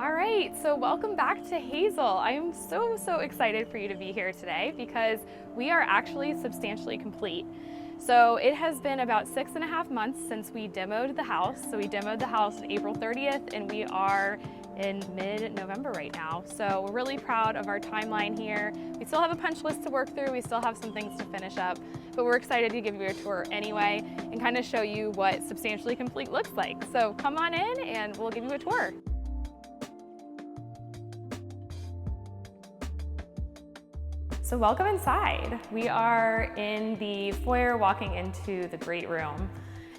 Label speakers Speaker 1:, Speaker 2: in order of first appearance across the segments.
Speaker 1: All right, so welcome back to Hazel. I am so excited for you to be here today because we are actually substantially complete. So it has been about 6.5 months since we demoed the house. So we demoed the house on April 30th and we are in mid-November right now. So we're really proud of our timeline here. We still have a punch list to work through. We still have some things to finish up, but we're excited to give you a tour anyway and kind of show you what substantially complete looks like. So come on in and we'll give you a tour. So welcome inside. We are in the foyer walking into the great room.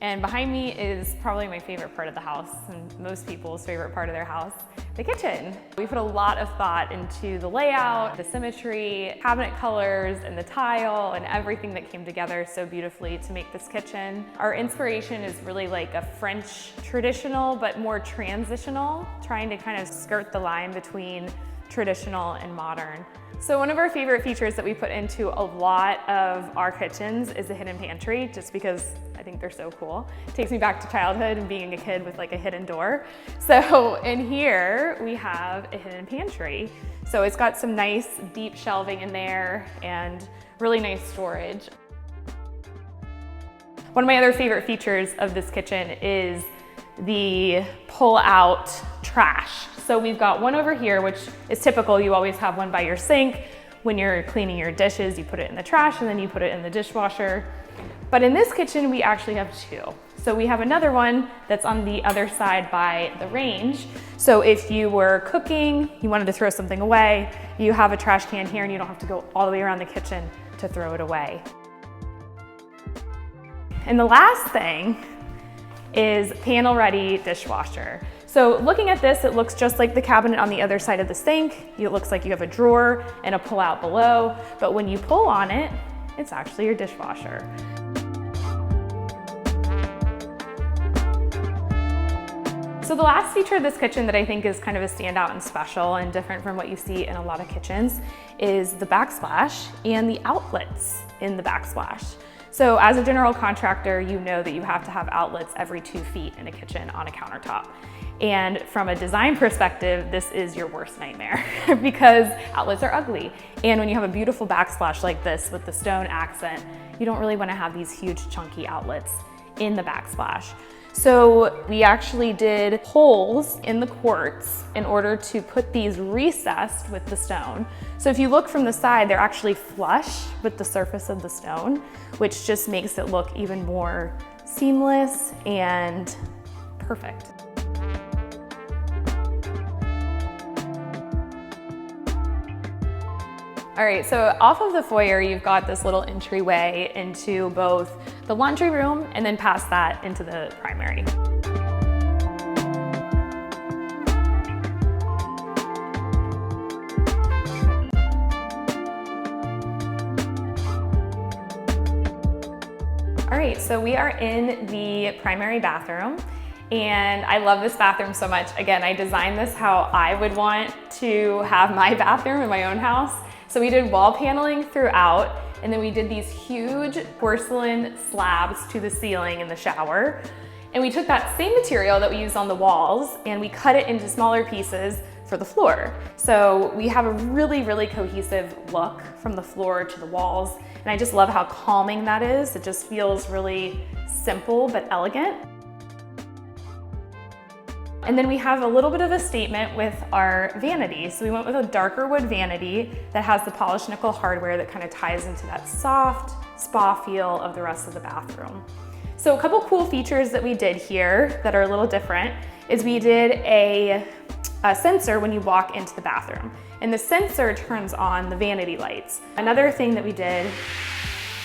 Speaker 1: And behind me is probably my favorite part of the house and most people's favorite part of their house, the kitchen. We put a lot of thought into the layout, the symmetry, cabinet colors, and the tile, and everything that came together so beautifully to make this kitchen. Our inspiration is really like a French traditional, but more transitional, trying to kind of skirt the line between traditional and modern. So one of our favorite features that we put into a lot of our kitchens is a hidden pantry, just because I think they're so cool. It takes me back to childhood and being a kid with like a hidden door. So in here we have a hidden pantry. So it's got some nice deep shelving in there and really nice storage. One of my other favorite features of this kitchen is the pull-out trash. So we've got one over here, which is typical. You always have one by your sink. When you're cleaning your dishes, you put it in the trash and then you put it in the dishwasher. But in this kitchen, we actually have two. So we have another one that's on the other side by the range. So if you were cooking, you wanted to throw something away, you have a trash can here and you don't have to go all the way around the kitchen to throw it away. And the last thing is panel-ready dishwasher. So looking at this, it looks just like the cabinet on the other side of the sink. It looks like you have a drawer and a pull-out below, but when you pull on it, it's actually your dishwasher. So the last feature of this kitchen that I think is kind of a standout and special and different from what you see in a lot of kitchens is the backsplash and the outlets in the backsplash. So as a general contractor, you know that you have to have outlets every 2 feet in a kitchen on a countertop. And from a design perspective, this is your worst nightmare because outlets are ugly. And when you have a beautiful backsplash like this with the stone accent, you don't really want to have these huge chunky outlets in the backsplash. So we actually did holes in the quartz in order to put these recessed with the stone. So if you look from the side, they're actually flush with the surface of the stone, which just makes it look even more seamless and perfect. All right, so off of the foyer, you've got this little entryway into both the laundry room and then past that into the primary. All right, so we are in the primary bathroom. And I love this bathroom so much. Again, I designed this how I would want to have my bathroom in my own house. So we did wall paneling throughout, and then we did these huge porcelain slabs to the ceiling in the shower. And we took that same material that we used on the walls and we cut it into smaller pieces for the floor. So we have a really cohesive look from the floor to the walls. And I just love how calming that is. It just feels really simple but elegant. And then we have a little bit of a statement with our vanity. So we went with a darker wood vanity that has the polished nickel hardware that kind of ties into that soft spa feel of the rest of the bathroom. So a couple cool features that we did here that are a little different is we did a sensor when you walk into the bathroom. And the sensor turns on the vanity lights. Another thing that we did,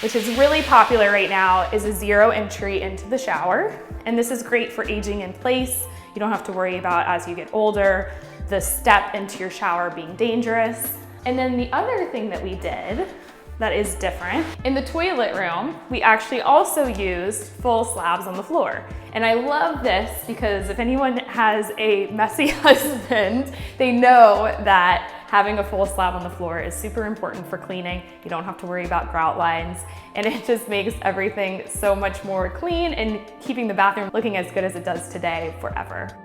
Speaker 1: which is really popular right now, is a zero entry into the shower. And this is great for aging in place. You don't have to worry about, as you get older, the step into your shower being dangerous. And then the other thing that we did that is different, in the toilet room, we actually also used full slabs on the floor. And I love this because if anyone has a messy husband, they know that having a full slab on the floor is super important for cleaning. You don't have to worry about grout lines, and it just makes everything so much more clean and keeping the bathroom looking as good as it does today forever.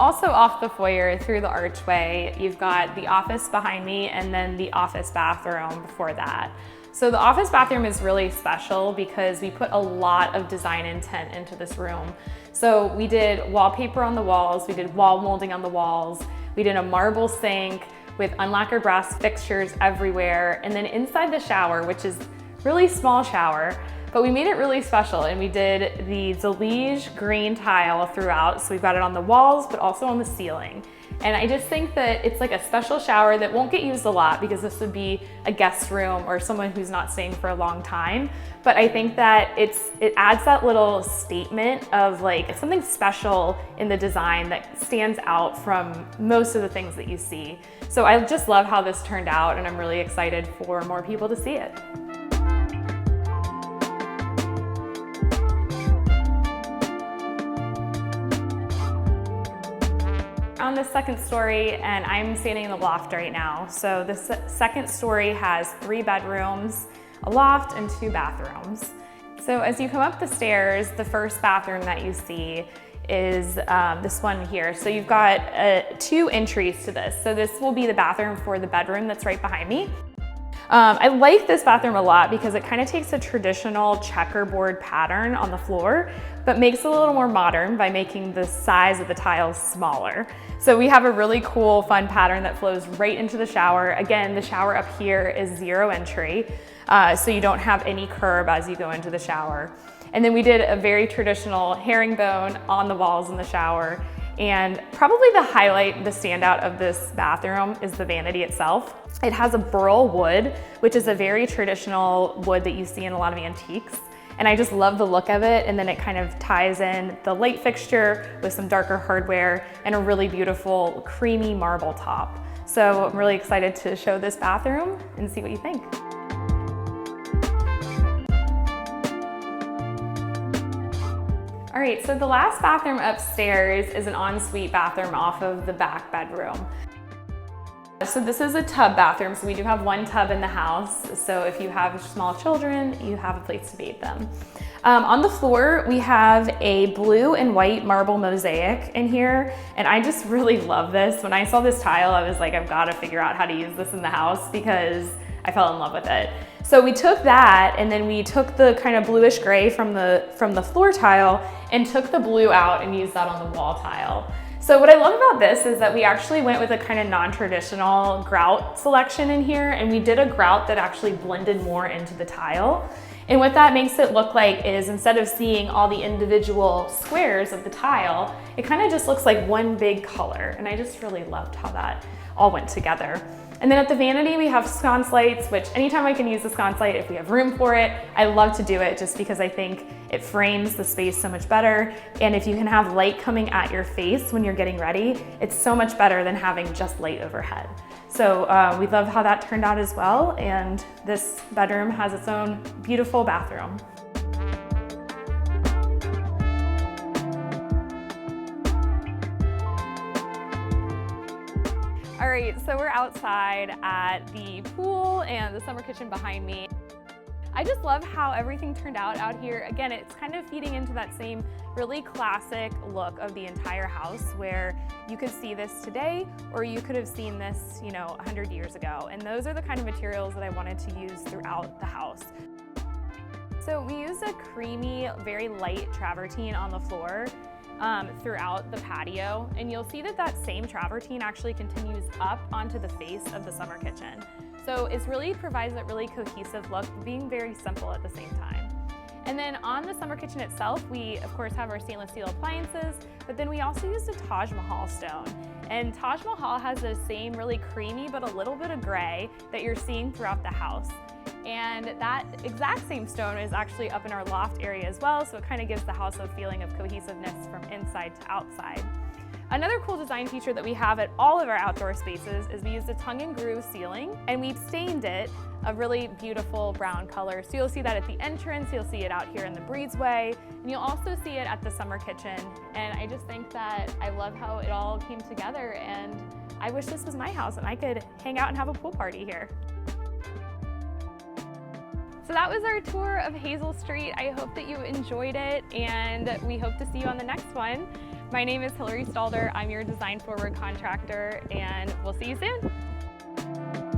Speaker 1: also off the foyer through the archway, you've got the office behind me and then the office bathroom before that. So the office bathroom is really special because we put a lot of design intent into this room. So we did wallpaper on the walls, we did wall molding on the walls, we did a marble sink with unlacquered brass fixtures everywhere, and then inside the shower, which is really small shower, but we made it really special, and we did the Delige green tile throughout. So we've got it on the walls, but also on the ceiling. And I just think that it's like a special shower that won't get used a lot because this would be a guest room or someone who's not staying for a long time. But I think that it adds that little statement of like something special in the design that stands out from most of the things that you see. So I just love how this turned out, and I'm really excited for more people to see it. On the second story, and I'm standing in the loft right now. So the second story has 3 bedrooms, a loft, and 2 bathrooms. So as you come up the stairs, the first bathroom that you see is this one here. So you've got 2 entries to this. So this will be the bathroom for the bedroom that's right behind me. I like this bathroom a lot because it kind of takes a traditional checkerboard pattern on the floor, but makes it a little more modern by making the size of the tiles smaller. So we have a really cool, fun pattern that flows right into the shower. Again, the shower up here is 0 entry, so you don't have any curb as you go into the shower. And then we did a very traditional herringbone on the walls in the shower. And probably the highlight, the standout of this bathroom is the vanity itself. It has a burl wood, which is a very traditional wood that you see in a lot of antiques. And I just love the look of it. And then it kind of ties in the light fixture with some darker hardware and a really beautiful creamy marble top. So I'm really excited to show this bathroom and see what you think. All right, so the last bathroom upstairs is an ensuite bathroom off of the back bedroom. So this is a tub bathroom, so we do have 1 tub in the house. So if you have small children, you have a place to bathe them. On the floor, we have a blue and white marble mosaic in here, and I just really love this. When I saw this tile, I was like, I've got to figure out how to use this in the house because I fell in love with it. So we took that, and then we took the kind of bluish gray from the floor tile and took the blue out and used that on the wall tile. So what I love about this is that we actually went with a kind of non-traditional grout selection in here, and we did a grout that actually blended more into the tile. And what that makes it look like is instead of seeing all the individual squares of the tile, it kind of just looks like one big color. And I just really loved how that all went together. And then at the vanity, we have sconce lights, which anytime I can use a sconce light, if we have room for it, I love to do it just because I think it frames the space so much better. And if you can have light coming at your face when you're getting ready, it's so much better than having just light overhead. So we love how that turned out as well. And this bedroom has its own beautiful bathroom. All right, so we're outside at the pool and the summer kitchen behind me. I just love how everything turned out here. Again, it's kind of feeding into that same really classic look of the entire house where you could see this today or you could have seen this, 100 years ago. And those are the kind of materials that I wanted to use throughout the house. So we used a creamy, very light travertine on the floor throughout the patio, and you'll see that that same travertine actually continues up onto the face of the summer kitchen. So it really provides that really cohesive look, being very simple at the same time. And then on the summer kitchen itself, we of course have our stainless steel appliances, but then we also used a Taj Mahal stone. And Taj Mahal has the same really creamy but a little bit of gray that you're seeing throughout the house. And that exact same stone is actually up in our loft area as well, so it kind of gives the house a feeling of cohesiveness from inside to outside. Another cool design feature that we have at all of our outdoor spaces is we used a tongue and groove ceiling, and we've stained it a really beautiful brown color. So you'll see that at the entrance, you'll see it out here in the breezeway, and you'll also see it at the summer kitchen. And I just think that I love how it all came together, and I wish this was my house and I could hang out and have a pool party here. So that was our tour of Hazel Street. I hope that you enjoyed it, and we hope to see you on the next one. My name is Hillary Stalder. I'm your design forward contractor, and we'll see you soon.